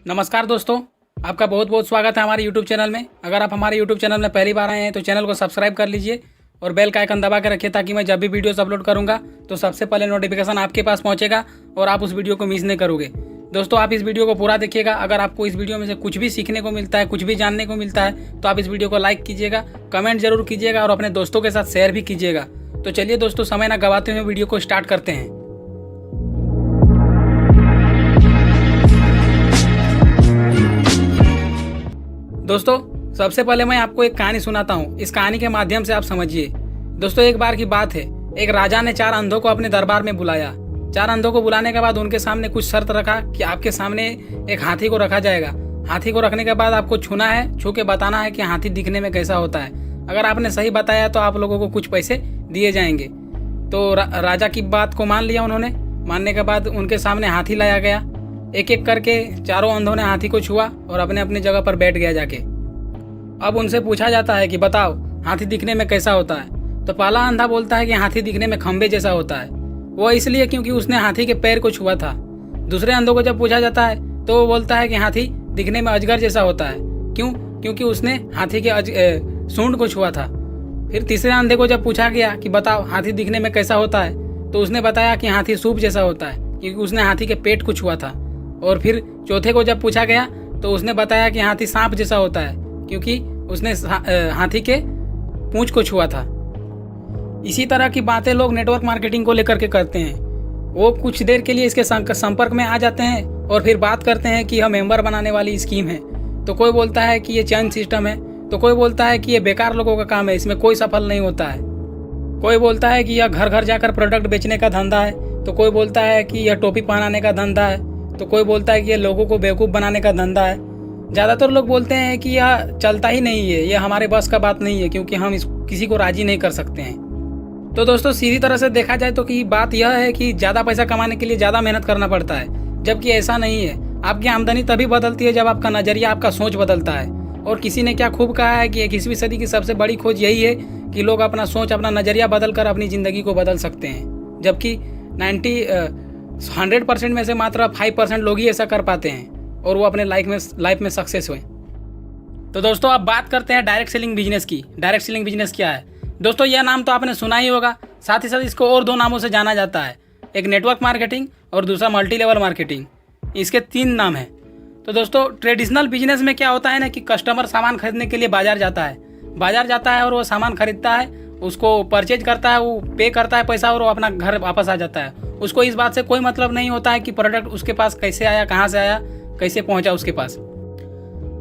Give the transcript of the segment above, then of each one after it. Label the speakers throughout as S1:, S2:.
S1: नमस्कार दोस्तों, आपका बहुत बहुत स्वागत है हमारे YouTube चैनल में। अगर आप हमारे YouTube चैनल में पहली बार आए हैं तो चैनल को सब्सक्राइब कर लीजिए और बेल का आइकन दबा के रखिए ताकि मैं जब भी वीडियोस अपलोड करूंगा तो सबसे पहले नोटिफिकेशन आपके पास पहुंचेगा और आप उस वीडियो को मिस नहीं करोगे। दोस्तों, आप इस वीडियो को पूरा देखिएगा। अगर आपको इस वीडियो में से कुछ भी सीखने को मिलता है, कुछ भी जानने को मिलता है तो आप इस वीडियो को लाइक कीजिएगा, कमेंट जरूर कीजिएगा और अपने दोस्तों के साथ शेयर भी कीजिएगा। तो चलिए दोस्तों, समय ना गवाते हुए वीडियो को स्टार्ट करते हैं। दोस्तों, सबसे पहले मैं आपको एक कहानी सुनाता हूँ। इस कहानी के माध्यम से आप समझिए। दोस्तों, एक बार की बात है, एक राजा ने 4 अंधों को अपने दरबार में बुलाया। 4 अंधों को बुलाने के बाद उनके सामने कुछ शर्त रखा कि आपके सामने एक हाथी को रखा जाएगा। हाथी को रखने के बाद आपको छूना है, छू के बताना है कि हाथी दिखने में कैसा होता है। अगर आपने सही बताया तो आप लोगों को कुछ पैसे दिए जाएंगे। तो राजा की बात को मान लिया उन्होंने। मानने के बाद उनके सामने हाथी लाया गया। एक एक करके चारों अंधों ने हाथी को छुआ और अपने अपनी जगह पर बैठ गया जाके। अब उनसे पूछा जाता है कि बताओ हाथी दिखने में कैसा होता है। तो पहला अंधा बोलता है कि हाथी दिखने में खंबे जैसा होता है। वो इसलिए क्योंकि उसने हाथी के पैर को छुआ था। दूसरे अंधों को जब पूछा जाता है तो वो बोलता है कि हाथी दिखने में अजगर जैसा होता है। क्यों? क्योंकि उसने हाथी के सूंड को छुआ था। फिर तीसरे अंधे को जब पूछा गया कि बताओ हाथी दिखने में कैसा होता है तो उसने बताया कि हाथी सूप जैसा होता है क्योंकि उसने हाथी के पेट को छुआ था। और फिर चौथे को जब पूछा गया तो उसने बताया कि हाथी सांप जैसा होता है क्योंकि उसने हाथी के पूंछ को छुआ था। इसी तरह की बातें लोग नेटवर्क मार्केटिंग को लेकर के करते हैं। वो कुछ देर के लिए इसके संपर्क में आ जाते हैं और फिर बात करते हैं कि यह मेंबर बनाने वाली स्कीम है। तो कोई बोलता है कि ये चैन सिस्टम है, तो कोई बोलता है कि ये बेकार लोगों का काम है, इसमें कोई सफल नहीं होता है। कोई बोलता है कि यह घर घर जाकर प्रोडक्ट बेचने का धंधा है, तो कोई बोलता है कि यह टोपी पहनाने का धंधा है, तो कोई बोलता है कि ये लोगों को बेवकूफ़ बनाने का धंधा है। ज़्यादातर लोग बोलते हैं कि यह चलता ही नहीं है, यह हमारे बस का बात नहीं है क्योंकि हम किसी को राजी नहीं कर सकते हैं। तो दोस्तों, सीधी तरह से देखा जाए तो कि बात यह है कि ज़्यादा पैसा कमाने के लिए ज़्यादा मेहनत करना पड़ता है, जबकि ऐसा नहीं है। आपकी आमदनी तभी बदलती है जब आपका नज़रिया, आपका सोच बदलता है। और किसी ने क्या खूब कहा है कि 21वीं सदी की सबसे बड़ी खोज यही है कि लोग अपना सोच, अपना नज़रिया बदल कर अपनी ज़िंदगी को बदल सकते हैं, जबकि 100% में से मात्र 5% लोग ही ऐसा कर पाते हैं और वो अपने लाइफ में सक्सेस हुए। तो दोस्तों, अब बात करते हैं डायरेक्ट सेलिंग बिजनेस की। डायरेक्ट सेलिंग बिजनेस क्या है? दोस्तों, यह नाम तो आपने सुना ही होगा। साथ ही साथ इसको और 2 नामों से जाना जाता है, एक नेटवर्क मार्केटिंग और दूसरा मल्टी लेवल मार्केटिंग। इसके 3 नाम हैं। तो दोस्तों, ट्रेडिशनल बिजनेस में क्या होता है ना कि कस्टमर सामान खरीदने के लिए बाजार जाता है और वो सामान खरीदता है, उसको परचेज करता है, वो पे करता है पैसा और वो अपना घर वापस आ जाता है। उसको इस बात से कोई मतलब नहीं होता है कि प्रोडक्ट उसके पास कैसे आया, कहाँ से आया, कैसे पहुंचा उसके पास।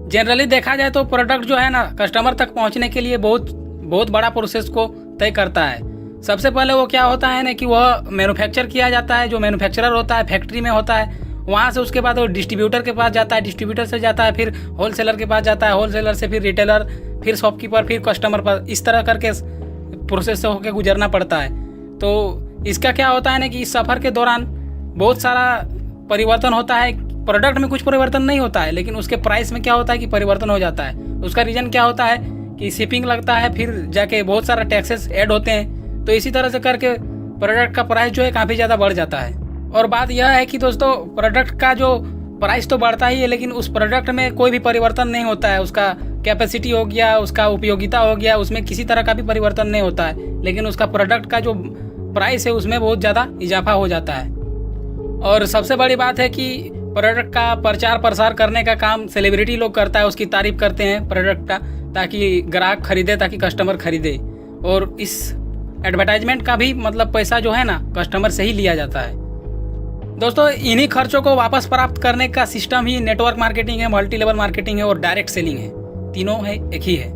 S1: जनरली देखा जाए तो प्रोडक्ट जो है ना, कस्टमर तक पहुंचने के लिए बहुत बड़ा प्रोसेस को तय करता है। सबसे पहले वो क्या होता है ना कि वह मैन्युफैक्चर किया जाता है। जो मैन्युफैक्चरर होता है फैक्ट्री में होता है, वहाँ से उसके बाद वो डिस्ट्रीब्यूटर के पास जाता है, डिस्ट्रीब्यूटर से जाता है फिर होलसेलर के पास जाता है, होलसेलर से फिर रिटेलर, फिर शॉपकीपर, फिर कस्टमर पर। इस तरह करके प्रोसेस से होकर गुजरना पड़ता है। तो इसका क्या होता है ना कि इस सफ़र के दौरान बहुत सारा परिवर्तन होता है। प्रोडक्ट में कुछ परिवर्तन नहीं होता है, लेकिन उसके प्राइस में क्या होता है कि परिवर्तन हो जाता है। उसका रीज़न क्या होता है कि शिपिंग लगता है, फिर जाके बहुत सारा टैक्सेस ऐड होते हैं। तो इसी तरह से करके प्रोडक्ट का प्राइस जो है काफ़ी ज़्यादा बढ़ जाता है। और बात यह है कि दोस्तों, प्रोडक्ट का जो प्राइस तो बढ़ता ही है, लेकिन उस प्रोडक्ट में कोई भी परिवर्तन नहीं होता है। उसका कैपेसिटी हो गया, उसका उपयोगिता हो गया, उसमें किसी तरह का भी परिवर्तन नहीं होता है, लेकिन उसका प्रोडक्ट का जो प्राइस है उसमें बहुत ज़्यादा इजाफा हो जाता है। और सबसे बड़ी बात है कि प्रोडक्ट का प्रचार प्रसार करने का काम सेलिब्रिटी लोग करता है। उसकी तारीफ करते हैं प्रोडक्ट का, ताकि ग्राहक खरीदे, ताकि कस्टमर खरीदे। और इस एडवर्टाइजमेंट का भी मतलब पैसा जो है ना, कस्टमर से ही लिया जाता है। दोस्तों, इन्हीं खर्चों को वापस प्राप्त करने का सिस्टम ही नेटवर्क मार्केटिंग है, मल्टी लेवल मार्केटिंग है और डायरेक्ट सेलिंग है। तीनों है, एक ही है।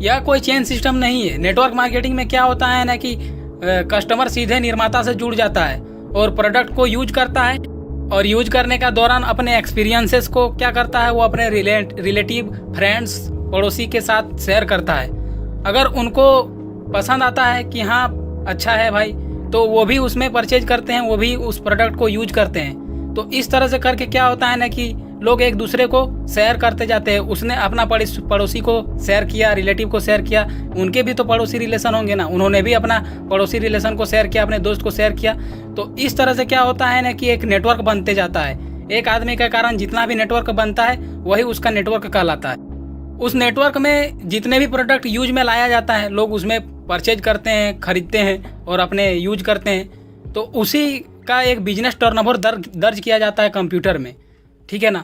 S1: यह कोई चेन सिस्टम नहीं है। नेटवर्क मार्केटिंग में क्या होता है ना कि कस्टमर सीधे निर्माता से जुड़ जाता है और प्रोडक्ट को यूज करता है, और यूज करने का दौरान अपने एक्सपीरियंसेस को क्या करता है, वो अपने रिलेटिव, फ्रेंड्स, पड़ोसी के साथ शेयर करता है। अगर उनको पसंद आता है कि हाँ अच्छा है भाई, तो वो भी उसमें परचेज करते हैं, वो भी उस प्रोडक्ट को यूज करते हैं। तो इस तरह से करके क्या होता है ना कि लोग एक दूसरे को शेयर करते जाते हैं। उसने अपना पड़ोसी को शेयर किया, रिलेटिव को शेयर किया, उनके भी तो पड़ोसी रिलेशन होंगे ना, उन्होंने भी अपना पड़ोसी रिलेशन को शेयर किया, अपने दोस्त को शेयर किया। तो इस तरह से क्या होता है ना कि एक नेटवर्क बनते जाता है। एक आदमी के कारण जितना भी नेटवर्क बनता है वही उसका नेटवर्क कहलाता है। उस नेटवर्क में जितने भी प्रोडक्ट यूज में लाया जाता है लोग उसमें परचेज करते हैं, खरीदते हैं और अपने यूज करते हैं, तो उसी का एक बिजनेस टर्नओवर दर्ज किया जाता है कंप्यूटर में, ठीक है ना।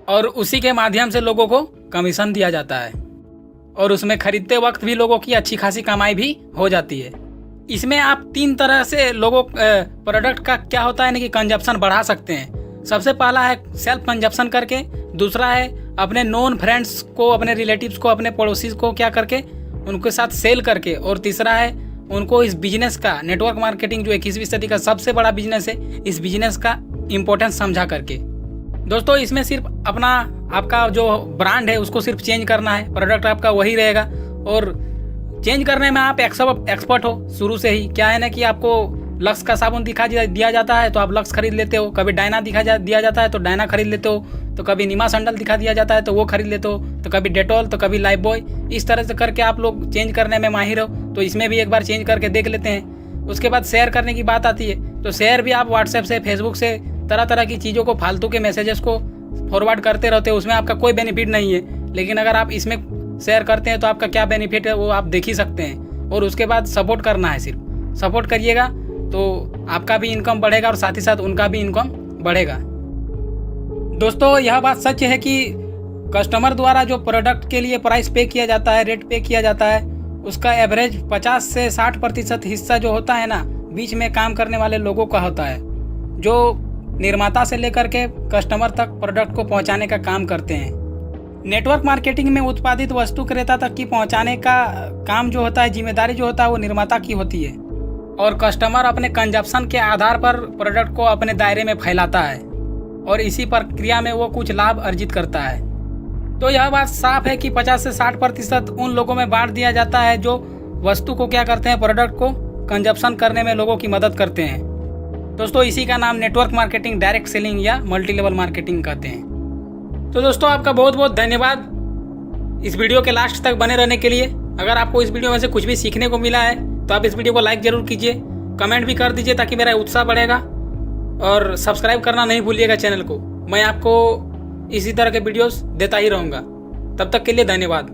S1: और उसी के माध्यम से लोगों को कमीशन दिया जाता है और उसमें खरीदते वक्त भी लोगों की अच्छी खासी कमाई भी हो जाती है। इसमें आप 3 तरह से लोगों प्रोडक्ट का क्या होता है ना कि कंजप्शन बढ़ा सकते हैं। सबसे पहला है सेल्फ कंजप्शन करके, दूसरा है अपने नॉन फ्रेंड्स को, अपने रिलेटिव्स को, अपने पड़ोसी को क्या करके उनके साथ सेल करके, और तीसरा है उनको इस बिजनेस का, नेटवर्क मार्केटिंग जो 21वीं सदी का सबसे बड़ा बिजनेस है, इस बिजनेस का इम्पोर्टेंस समझा करके। दोस्तों इसमें सिर्फ अपना आपका जो ब्रांड है उसको सिर्फ चेंज करना है, प्रोडक्ट आपका वही रहेगा और चेंज करने में आप एक्सपर्ट हो शुरू से ही। क्या है ना कि आपको लक्स का साबुन दिया जाता है तो आप लक्स खरीद लेते हो, कभी डायना दिया जाता है तो डायना खरीद लेते हो, तो कभी नीमा संडल दिखा दिया जाता है तो वो खरीद लेते हो, तो कभी डेटॉल, तो कभी लाइफ बॉय। इस तरह से करके आप लोग चेंज करने में माहिर हो, तो इसमें भी एक बार चेंज करके देख लेते हैं। उसके बाद शेयर करने की बात आती है, तो शेयर भी आप व्हाट्सएप से, फेसबुक से तरह तरह की चीज़ों को, फालतू के मैसेजेस को फॉरवर्ड करते रहते हो, उसमें आपका कोई बेनिफिट नहीं है। लेकिन अगर आप इसमें शेयर करते हैं तो आपका क्या बेनिफिट है वो आप देख ही सकते हैं। और उसके बाद सपोर्ट करना है, सिर्फ सपोर्ट करिएगा तो आपका भी इनकम बढ़ेगा और साथ ही साथ उनका भी इनकम बढ़ेगा। दोस्तों यह बात सच है कि कस्टमर द्वारा जो प्रोडक्ट के लिए प्राइस पे किया जाता है, रेट पे किया जाता है, उसका एवरेज 50 से 60% हिस्सा जो होता है ना, बीच में काम करने वाले लोगों का होता है, जो निर्माता से लेकर के कस्टमर तक प्रोडक्ट को पहुंचाने का काम करते हैं। नेटवर्क मार्केटिंग में उत्पादित वस्तु क्रेता तक की पहुंचाने का काम जो होता है, जिम्मेदारी जो होता है वो निर्माता की होती है और कस्टमर अपने कंजप्शन के आधार पर प्रोडक्ट को अपने दायरे में फैलाता है और इसी प्रक्रिया में वो कुछ लाभ अर्जित करता है। तो यह बात साफ है कि 50 से 60% उन लोगों में बांट दिया जाता है जो वस्तु को क्या करते हैं, प्रोडक्ट को कंजप्शन करने में लोगों की मदद करते हैं। दोस्तों इसी का नाम नेटवर्क मार्केटिंग, डायरेक्ट सेलिंग या मल्टी लेवल मार्केटिंग कहते हैं। तो दोस्तों आपका बहुत बहुत धन्यवाद इस वीडियो के लास्ट तक बने रहने के लिए। अगर आपको इस वीडियो में से कुछ भी सीखने को मिला है तो आप इस वीडियो को लाइक ज़रूर कीजिए, कमेंट भी कर दीजिए ताकि मेरा उत्साह बढ़ेगा, और सब्सक्राइब करना नहीं भूलिएगा चैनल को। मैं आपको इसी तरह के वीडियोस देता ही रहूँगा। तब तक के लिए धन्यवाद।